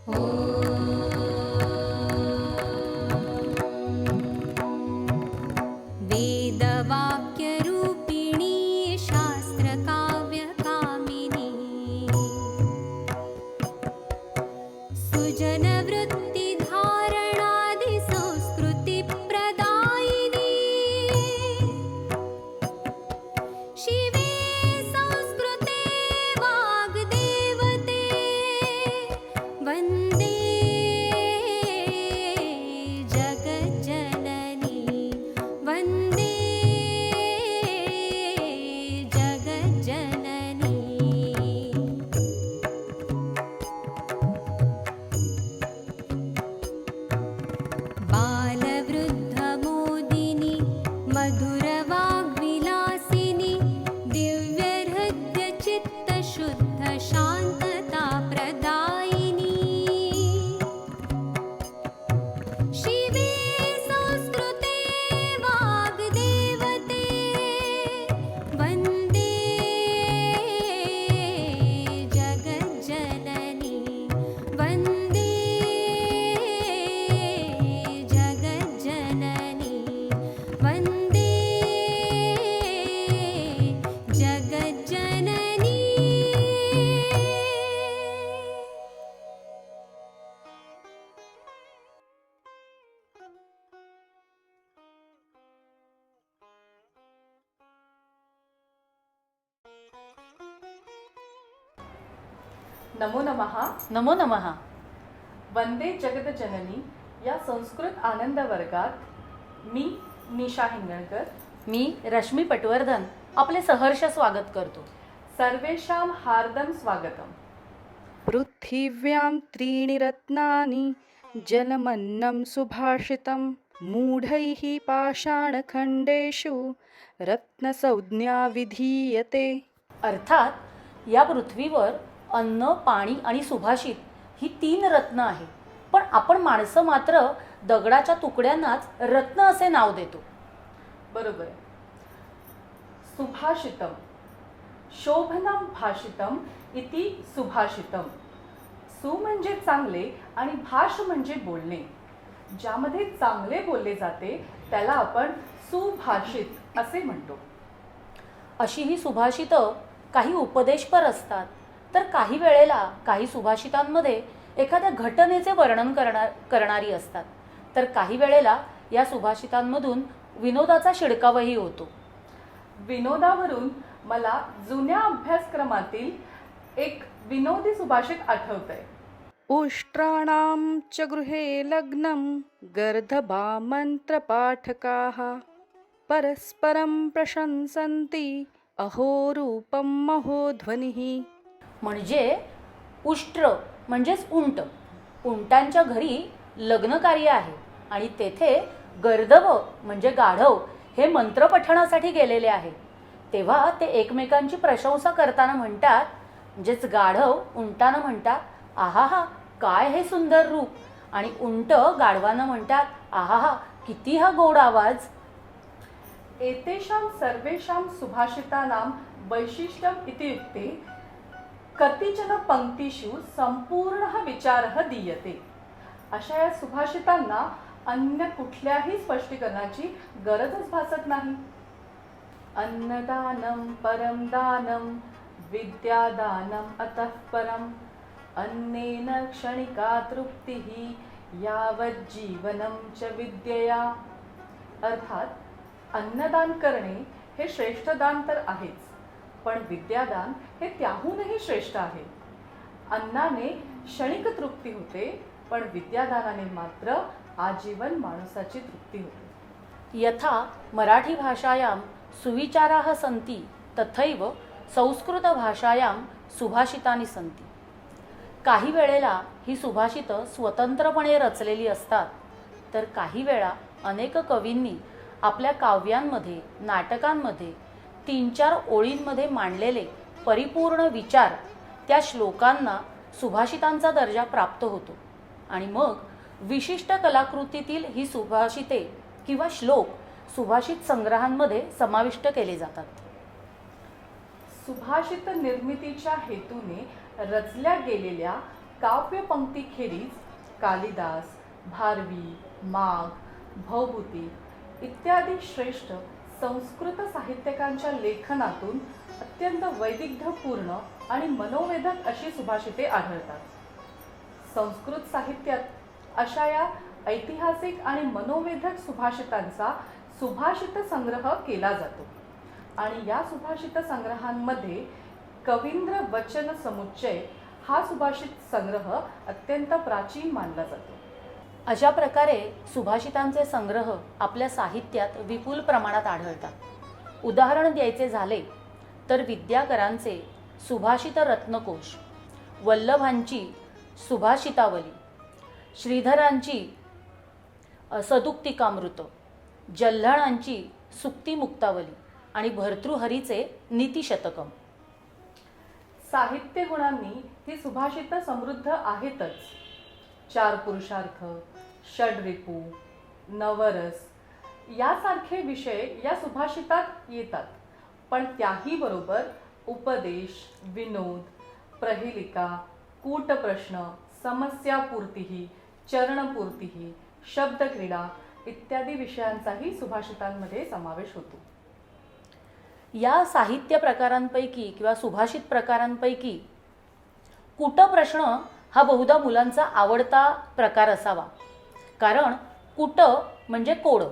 वेदवाक्यरूपिणी शास्त्रकाव्यकामिनी सुजनवृत्तिधारणादिसंस्कृतिप्रदायिनी शिवे संस्कृते वाग्देवते वन्दे जगज्जननी वन्दे जगज्जननी बालवृद्धमोदिनी मधुरवाग्विलासिनी दिव्यहृद्यचित्तशुद्धशान्तताप्रदायिनी शिवे संस्कृते वाग्देवते वन्दे जगज्जननी वन्दे जगज्जननी वन्दे जगज्जननी। नमो नमः. नमो नमः. वंदे जगत जननी या संस्कृत आनंद वर्गात मी निशा हिंगणकर मी रश्मी पटवर्धन आपले सहर्ष स्वागत करतो. सर्वेषां हार्दं स्वागतम्. पृथिव्यां त्रीणि रत्नानि जलमन्नं सुभाषितं मूढैः पाषाणखण्डेषु रत्नसंज्ञा विधीयते. अर्थात या पृथ्वीवर अन्न, पाणी आणि सुभाषित ही 3 रत्न आहे. पण आपण माणसं मात्र दगडाच्या तुकड्यांनाच रत्न असे नाव देतो. बरोबर आहे. सुभाषितम शोभनं भाषितम इति सुभाषितम. सु म्हणजे चांगले आणि भाष म्हणजे बोलणे. ज्यामध्ये चांगले बोलले जाते त्याला आपण सुभाषित असे म्हणतो. अशी ही सुभाषितं काही उपदेशपर असतात, तर काही वेळेला काही सुभाषितांमध्ये एखाद्या घटनेचे वर्णन करणारी असतात, तर काही वेळेला या सुभाषितांमधून विनोदाचा शिडकावही होतो. विनोदावरून मला जुन्या अभ्यासक्रमातील एक विनोदी सुभाषित आठवतंय. उष्ट्राणां च गृहे लग्नं गर्दभामन्त्रपाठकाः परस्परं प्रशंसन्ति अहो रूपं महो ध्वनिः. म्हणजे उष्ट्र म्हणजेच उंट. उंटांच्या घरी लग्नकार्य आहे आणि तेथे गर्दभ म्हणजे गाढव हे मंत्रपठणासाठी गेलेले आहे. तेव्हा ते एकमेकांची प्रशंसा करताना म्हणतात, म्हणजेच गाढव उंटानं म्हणतात, आहाहा काय हे सुंदर रूप, आणि उंट गाढवानं म्हणतात, आहाहा किती हा गोड आवाज. एतेषां सर्वेषां सुभाषितानां वैशिष्ट्यम् इत्युक्ते कतिचन पंक्तीषु संपूर्णः विचारः दीयते. अशा या सुभाषितांना अन्य कुठल्याही स्पष्टीकरणाची गरजच भासत नाही. अन्नदानं परं दानं विद्यादानं अतः परं अन्नेन क्षणिका तृप्तिः यावज्जीवनं च विद्यया. अर्थात अन्नदान करणे हे श्रेष्ठ दान तर आहेच, पण विद्यादान हे त्याहूनही श्रेष्ठ आहे. अन्नाने क्षणिक तृप्ती होते, पण विद्यादानाने मात्र आजीवन माणसाची तृप्ती होते. यथा मराठी भाषायां सुविचाराः सन्ति तथैव संस्कृत भाषायां सुभाषितानि सन्ति. काही वेळेला ही सुभाषितं स्वतंत्रपणे रचलेली असतात, तर काही वेळा अनेक कवींनी आपल्या काव्यांमध्ये, नाटकांमध्ये 3-4 ओळींमध्ये मांडलेले परिपूर्ण विचार त्या श्लोकांना सुभाषितांचा दर्जा प्राप्त होतो. आणि मग विशिष्ट कलाकृतीतील ही सुभाषिते किंवा श्लोक सुभाषित संग्रहांमध्ये समाविष्ट केले जातात. सुभाषित निर्मितीच्या हेतूने रचल्या गेलेल्या काव्यपंक्तीखेरीज कालिदास, भारवी, माघ, भवभूती इत्यादी श्रेष्ठ संस्कृत साहित्यकांच्या लेखनातून अत्यंत वैविध्यपूर्ण आणि मनोवेधक अशी सुभाषिते आढळतात. संस्कृत साहित्यात अशा या ऐतिहासिक आणि मनोवेधक सुभाषितांचा सुभाषित संग्रह केला जातो आणि या सुभाषित संग्रहांमध्ये कवींद्र वचन समुच्चय हा सुभाषित संग्रह अत्यंत प्राचीन मानला जातो. अशा प्रकारे सुभाषितांचे संग्रह आपल्या साहित्यात विपुल प्रमाणात आढळतात. उदाहरण द्यायचे झाले तर विद्याकरांचे सुभाषित रत्नकोश, वल्लभांची सुभाषितावली, श्रीधरांची सदुक्तिकामृत, जल्हाणांची सुक्तिमुक्तावली आणि भर्तृहरीचे नीतिशतकम. साहित्य गुणांनी ही सुभाषित समृद्ध आहेतच. चार पुरुषार्थ, षड्रिपू, नवरस यासारखे विषय या सुभाषितात येतात. पण त्याही बरोबर उपदेश, विनोद, प्रहेलिका, कूटप्रश्न, समस्यापूर्तीही, चरणपूर्तीही, शब्दक्रीडा इत्यादी विषयांचाही सुभाषितांमध्ये समावेश होतो. या साहित्य प्रकारांपैकी किंवा सुभाषित प्रकारांपैकी कूटप्रश्न हा बहुधा मुलांचा आवडता प्रकार असावा. कारण कूट म्हणजे कोड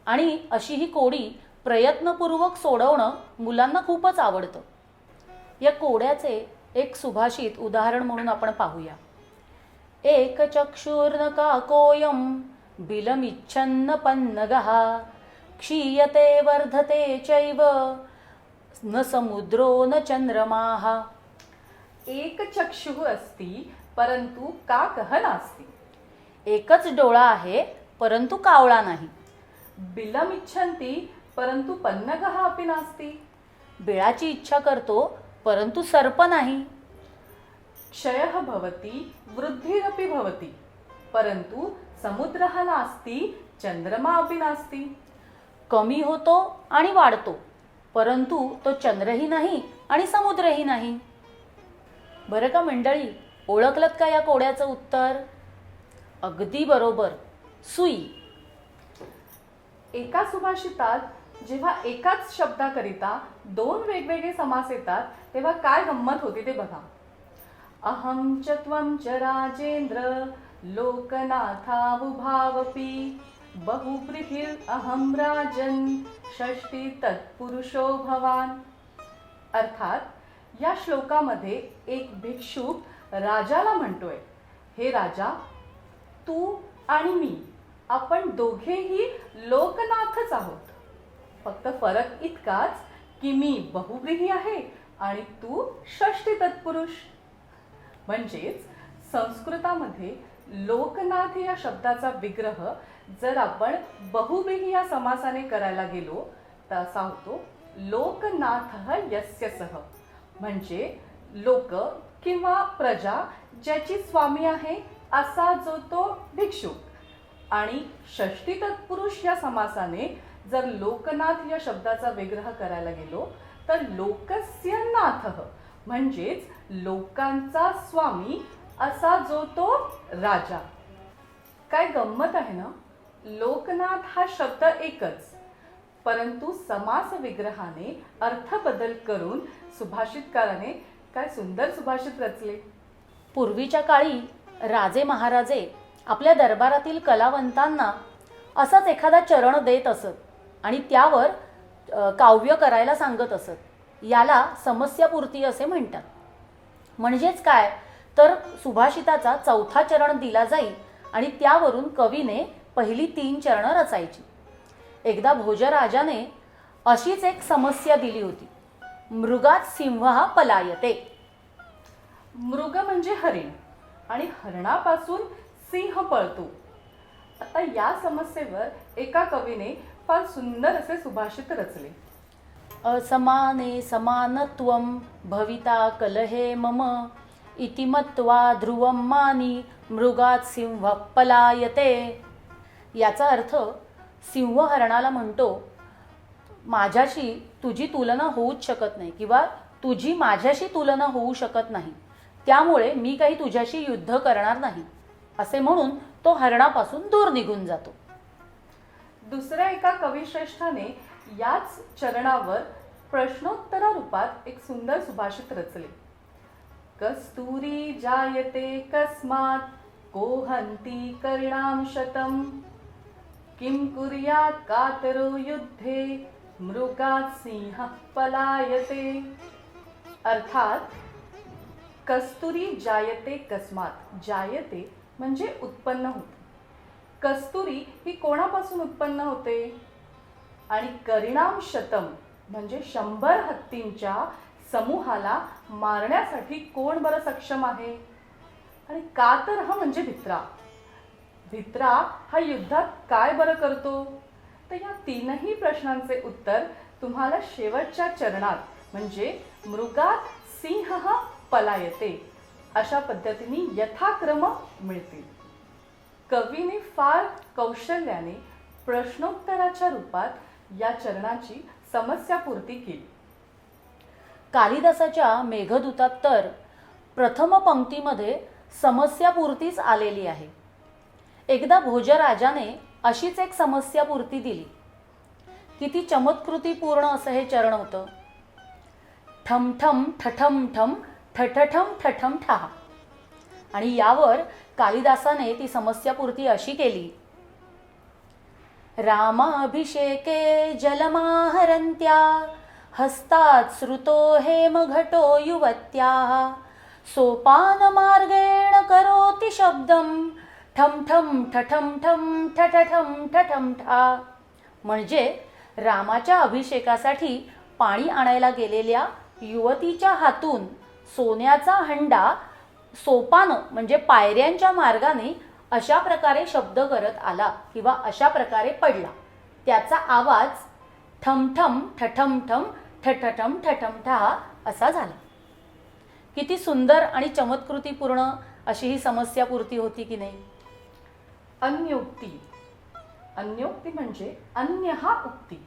आणि अशी ही कोडी प्रयत्नपूर्वक सोडवणं मुलांना खूपच आवडतं. या कोड्याचे एक सुभाषित उदाहरण म्हणून आपण पाहूया. एक चक्षुर्न काकोयम बिलमिच्छन्न पन्नगः क्षीयते वर्धते चैव न समुद्रो न चंद्रमाः. एक चक्षुः अस्ति परंतु काकः नास्ति. एकच डोळा आहे परंतु कावळा नाही. बिलम इच्छन्ति परंतु पन्नगः अपि नास्ति. बिळाची इच्छा करतो परंतु सर्प नाही. क्षयः भवति वृद्धिरपि भवति परंतु समुद्रः नास्ति चंद्रमा अपि नास्ति. कमी होतो आणि वाढतो परंतु तो चंद्रही नाही आणि समुद्रही नाही. बरं का मंडळी, ओळखलत का या कोड्याचं उत्तर? अगदी बरोबर, सुई. एका सुभाषितात जेव्हा एकाच शब्दाकरिता दोन वेगवेगळे समास येतात तेव्हा काय गंमत होती ते बघा. अहं च त्वं च राजेंद्र लोकनाथावुभावपि बहुब्रीहिर् अहं राजन् षष्टी तत्पुरुषो भवान. अर्थात या श्लोकामध्ये एक भिक्षुक राजाला म्हणतोय, हे राजा, तू आणि मी आपण दोघेही लोकनाथच आहोत. फक्त फरक इतकाच की मी बहुब्रीही आहे आणि तू षष्टी तत्पुरुष. म्हणजेच संस्कृतामध्ये लोकनाथ या शब्दाचा विग्रह जर आपण बहुब्रीही या समासाने करायला गेलो तर असा होतो लोकनाथः यस्य सः. म्हणजे लोक किंवा प्रजा ज्याची स्वामी आहे असा जो तो भिक्षुक. आणि षष्टी तत्पुरुष या समासाने जर लोकनाथ या शब्दाचा विग्रह करायला गेलो तर लोकस्य नाथः म्हणजेच लोकांचा स्वामी असा जो तो राजा. काय गंमत आहे ना. लोकनाथ हा शब्द एकच परंतु समास विग्रहाने अर्थ बदल करून सुभाषितकाराने काय सुंदर सुभाषित रचले. पूर्वीच्या काळी राजे महाराजे आपल्या दरबारातील कलावंतांना असाच एखादा चरण देत असत आणि त्यावर काव्य करायला सांगत असत. याला समस्यापूर्ती असे म्हणतात. म्हणजेच काय तर सुभाषिताचा चौथा चरण दिला जाईल आणि त्यावरून कवीने पहिली 3 चरणं रचायची. एकदा भोजराजाने अशीच एक समस्या दिली होती. मृगात सिंह पलायते. मृग म्हणजे हरिण आणि हरणापासून सिंह पळतो. आता या समस्येवर एका कवीने फार सुंदर असे सुभाषित रचले. असमाने समानत्वं भविता कलहे मम इति मत्वा ध्रुवं मानी मृगात सिंह पलायते. याचा अर्थ सिंह हरणाला म्हणतो, माझ्याशी तुझी तुलना होऊच शकत नाही किंवा तुझी माझ्याशी तुलना होऊ शकत नाही, त्यामुळे मी काही तुझ्याशी युद्ध करणार नाही, असे म्हणून तो हरणापासून दूर निघून जातो. दुसऱ्या एका कविश्रेष्ठाने याच चरणावर प्रश्नोत्तर रूपात एक सुंदर सुभाषित रचले. कस्तुरी जायते कस्मात् को हन्ति कर्णां शतम् किं कुर्यात् कातरो युद्धे मृगात् सिंहः पलायते. अर्थात कस्तुरी जायते कस्मात. जायते म्हणजे उत्पन्न होते. कस्तुरी ही कोणापासून उत्पन्न होते? आणि करिणाम शतम म्हणजे 100 हत्तींच्या समूहाला मारण्यासाठी कोण बरं सक्षम आहे? आणि कातर हा म्हणजे भित्रा. भित्रा हा युद्धात काय बरं करतो? तर या तीनही प्रश्नांचे उत्तर तुम्हाला शेवटच्या चरणात म्हणजे मृगात सिंह पलायते अशा पद्धतीने यथाक्रम मिळतील. कवीने फार कौशल्याने प्रश्नोत्तराच्या रूपात या चरणाची समस्यापूर्ती केली. कालिदासाच्या मेघदूतात तर प्रथम पंक्तीमध्ये समस्यापूर्तीच आलेली आहे. एकदा भोजराजाने अशीच एक समस्यापूर्ती दिली. किती चमत्कृतीपूर्ण असं हे चरण होतं. ठम ठम ठठम ठम ठठठम ठठम ठहा. आणि यावर कालिदासाने ती समस्यापूर्ती अशी केली. रामाभिषेके जलमाहरन्त्या हस्तात् श्रुतो हेमघटो युवत्याः सोपानमार्गेण करोति शब्दं ठम ठम ठठम ठम ठठठम ठठम ठा. म्हणजे रामाच्या अभिषेकासाठी पाणी आणायला गेलेल्या युवतीच्या हातून सोन्याचा हंडा सोपान म्हणजे पायऱ्यांच्या मार्गाने अशा प्रकारे शब्द करत आला किंवा अशा प्रकारे पडला. त्याचा आवाज ठमठम ठठम ठम ठठठम ठठम ठा असा झाला. किती सुंदर आणि चमत्कृतीपूर्ण अशी ही समस्यापूर्ती होती की नाही. अन्योक्ती. अन्योक्ती म्हणजे अन्य हा उक्ती.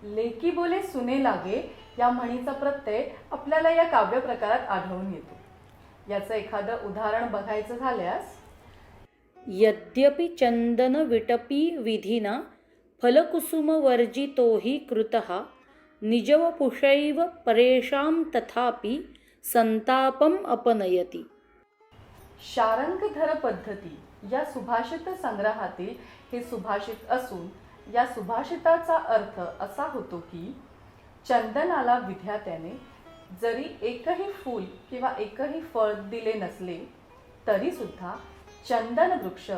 लेकी बोले सुने लागे या म्हणीचा प्रत्यय आपल्याला या काव्य प्रकारात आढळून येतो. याचं एखादं उदाहरण बघायचं झाल्यास, यद्यपि चंदन विटपी विधिना फलकुसुम वर्जितोहि कृतः निजवपुषैव परेषां तथापि संतापम अपनयति. शारंगधर पद्धती या सुभाषित संग्रहातील हे सुभाषित असून या सुभाषिताचा अर्थ असा होतो की चंदनाला विधात्याने जरी एकही फूल किंवा एकही फळ दिले नसले तरी सुद्धा चंदन वृक्ष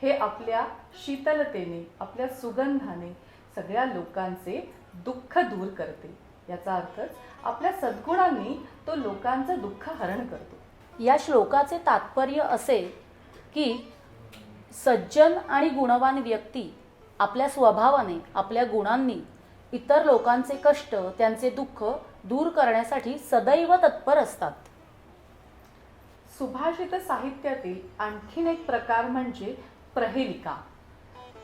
हे आपल्या शीतलतेने आपल्या सुगंधाने सगळ्या लोकांचे दुःख दूर करते. याचा अर्थच आपल्या सद्गुणांनी तो लोकांचं दुःख हरण करतो. या श्लोकाचे तात्पर्य असे की सज्जन आणि गुणवान व्यक्ती आपल्या स्वभावाने आपल्या गुणांनी इतर लोकांचे कष्ट त्यांचे दुःख दूर करण्यासाठी सदैव तत्पर असतात. सुभाषित साहित्यातील आणखीन एक प्रकार म्हणजे प्रहेलिका.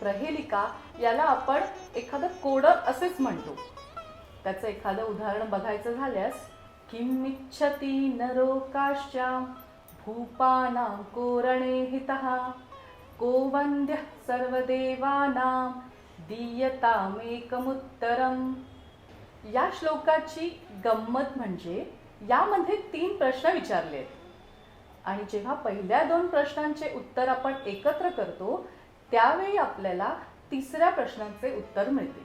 प्रहेलिका याला आपण एखादं कोडं असेच म्हणतो. त्याचं एखादं उदाहरण बघायचं झाल्यास, किमिच्छति नरो काश्चां भूपानां कोरणे हितः को वन्द्यः सर्वदेवानां दीयतामेकमुत्तरम्. या श्लोकाची गंमत म्हणजे यामध्ये 3 प्रश्न विचारले आहेत आणि जेव्हा पहिल्या 2 प्रश्नांचे उत्तर आपण एकत्र करतो त्यावेळी आपल्याला तिसऱ्या प्रश्नांचे उत्तर मिळते.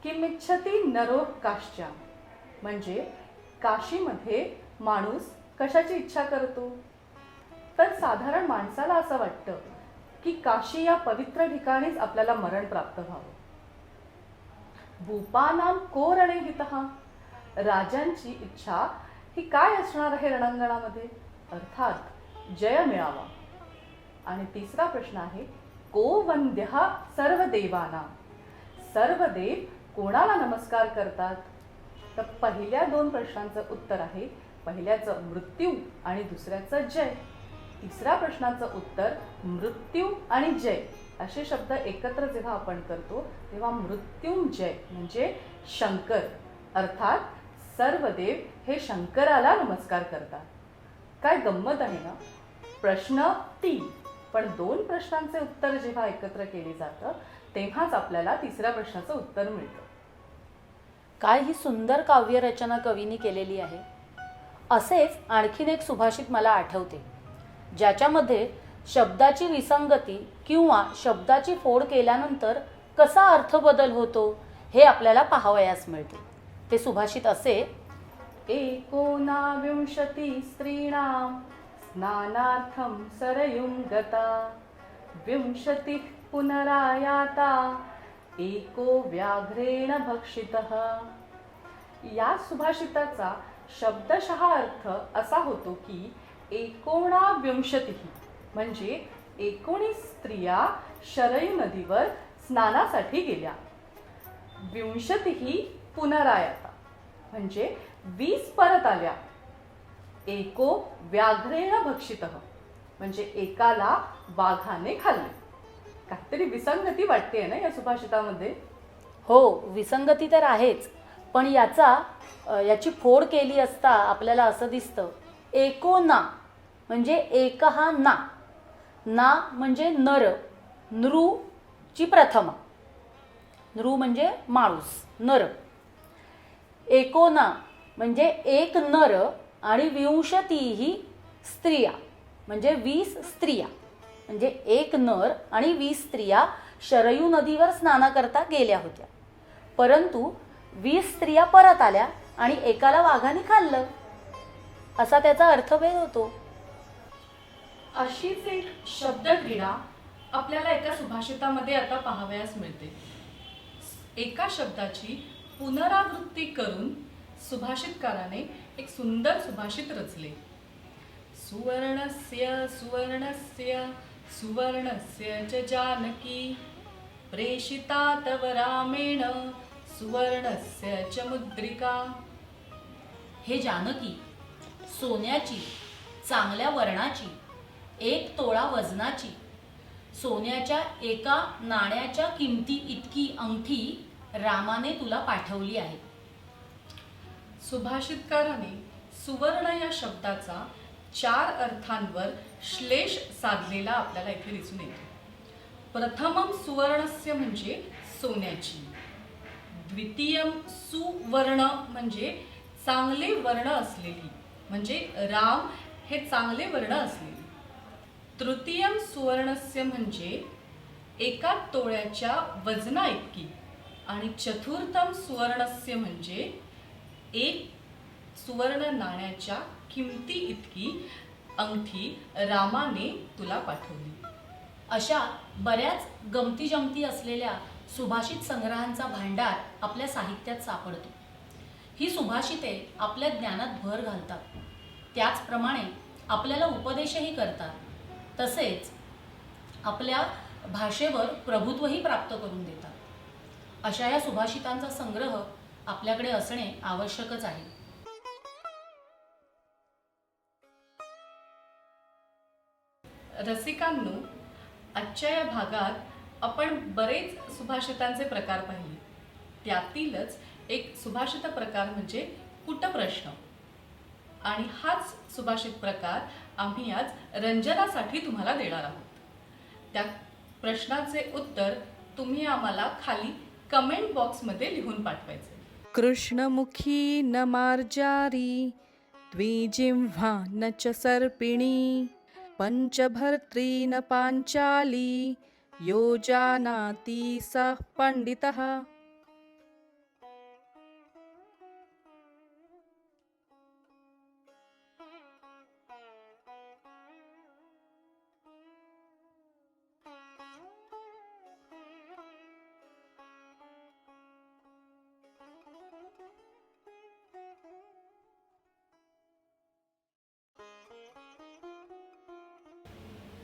किमिच्छति नरो काश्चां म्हणजे काशीमध्ये माणूस कशाची इच्छा करतो? तर साधारण माणसाला असं वाटतं की काशी या पवित्र ठिकाणीच आपल्याला मरण प्राप्त व्हावं. भूपानां को रणे हितः राजांची इच्छा ही काय असणार आहे रणांगणामध्ये? अर्थात जय मिळावा. आणि तिसरा प्रश्न आहे को वंद्यः सर्व देवानां. सर्व देव कोणाला नमस्कार करतात? तर पहिल्या 2 प्रश्नांचं उत्तर आहे पहिल्याचं मृत्यू आणि दुसऱ्याचं जय. तिसऱ्या प्रश्नाचं उत्तर मृत्यू आणि जय असे शब्द एकत्र जेव्हा आपण करतो तेव्हा मृत्युंजय म्हणजे शंकर. अर्थात सर्व देव हे शंकराला नमस्कार करतात. काय गंमत आहे ना. प्रश्न 3 पण 2 प्रश्नांचे उत्तर जेव्हा एकत्र केले जातं तेव्हाच आपल्याला तिसऱ्या प्रश्नाचं उत्तर मिळतं. काय ही सुंदर काव्यरचना कवीने केलेली आहे. असेच आणखीन एक सुभाषित मला आठवते, ज्याच्यामध्ये शब्दाची विसंगती किंवा शब्दाची फोड केल्यानंतर कसा अर्थबदल होतो हे आपल्याला पाहावयास मिळते. ते सुभाषित असे: 19 स्त्रीणां स्नानार्थं सरयुं गता 20 पुनरायाता एको व्याघ्रेण भक्षितः. या सुभाषिताचा शब्दशः अर्थ असा होतो की 19 म्हणजे 19 स्त्रिया शरयू नदीवर स्नानासाठी गेल्या. 20 पुनरायाता म्हणजे 20 परत आल्या. एको व्याघ्रेण भक्षितः म्हणजे एकाला वाघाने खाल्ले. काहीतरी विसंगती वाटते ना या सुभाषितामध्ये. हो, विसंगती तर आहेच, पण याची फोड केली असता आपल्याला असं दिसतं: एको ना म्हणजे एक हा ना, ना म्हणजे नर, नृची प्रथमा, नृ म्हणजे माणूस, नर. एको ना म्हणजे एक नर आणि 20 स्त्रिया म्हणजे 20 स्त्रिया, म्हणजे एक नर आणि 20 स्त्रिया शरयू नदीवर स्नानाकरता गेल्या होत्या. परंतु 20 स्त्रिया परत आल्या आणि एकाला वाघाने खाल्लं, असा त्याचा अर्थभेद होतो. अशीच एक शब्दक्रीडा आपल्याला एका सुभाषितामध्ये आता पाहावयास मिळते. एका शब्दाची पुनरावृत्ती करून सुभाषितकाराने एक सुंदर सुभाषित रचले. सुवर्णस्य सुवर्णस्य सुवर्णस्य च जानकी प्रेषिता तव रामेण सुवर्णस्य च मुद्रिका. हे जानकी, सोन्याची, चांगल्या वर्णाची, 1 तोळा वजनाची, सोन्याच्या एका नाण्याच्या किमती इतकी अंगठी रामाने तुला पाठवली आहे. सुभाषितकाराने सुवर्ण या शब्दाचा 4 अर्थांवर श्लेष साधलेला आपल्याला इथे दिसून येतो. प्रथमम सुवर्णस्य म्हणजे सोन्याची, द्वितीयम सुवर्ण म्हणजे चांगले वर्ण असलेली, म्हणजे राम हे चांगले वर्ण असलेली. तृतीयम सुवर्णस्य म्हणजे 1 तोळ्याच्या वजना इतकी, आणि चतुर्थम सुवर्णस्य म्हणजे 1 सुवर्ण नाण्याच्या किमती इतकी अंगठी रामाने तुला पाठवली. अशा बऱ्याच गमती जमती असलेल्या सुभाषित संग्रहांचा भांडार आपल्या साहित्यात सापडतो. ही सुभाषिते आपल्या ज्ञानात भर घालतात, त्याचप्रमाणे आपल्याला उपदेशही करतात, तसेच आपल्या भाषेवर प्रभुत्वही प्राप्त करून देतात. अशा या सुभाषितांचा संग्रह आपल्याकडे असणे आवश्यकच आहे. रसिकांनो, आजच्या या भागात आपण बरेच सुभाषितांचे प्रकार पाहिले. त्यातीलच एक सुभाषित प्रकार म्हणजे कुटप्रश्न, आणि हाच सुभाषित प्रकार आम्ही आज रंजनासाठी तुम्हाला देणार आहोत. त्या प्रश्नाचे उत्तर तुम्ही आम्हाला खाली कमेंट बॉक्समध्ये लिहून पाठवायचे. कृष्णमुखी न मार्जारी द्विजिह्वा न च सर्पिणी पंचभर्त्री न पांचाली यो जानाति सः पंडितः.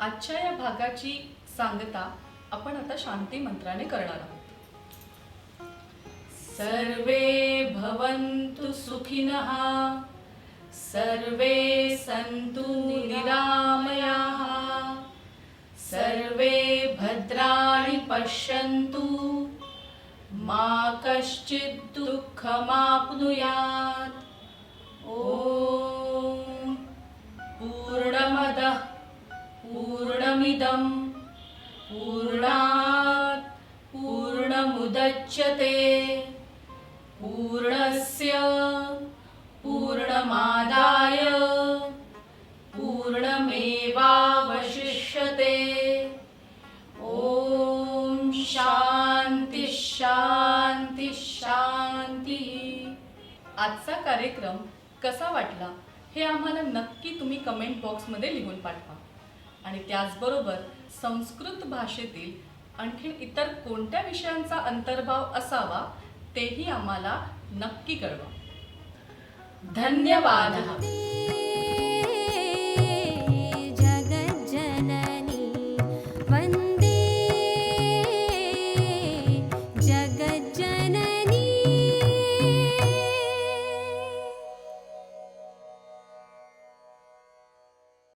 आजच्या या भागाची सांगता आपण आता शांती मंत्राने करणार आहोत. सर्वे भवन्तु सुखिनः, सर्वे सन्तु निरामयाः, सर्वे भद्राणि पश्यन्तु, मा कश्चित् दुःखमाप्नुयात्. ॐ पूर्णमादाय पूर्णमेवावशिष्यते. ओम शांती शांती शांती. आजचा कार्यक्रम कसा वाटला हे आम्हाला नक्की तुम्ही कमेंट बॉक्समध्ये लिहून पाठवा. आणि त्याचबरोबर संस्कृत भाषेतील आणखीन इतर कोणत्या विषयांचा अंतर्भाव असावा तेही आम्हाला नक्की कळवा. धन्यवाद.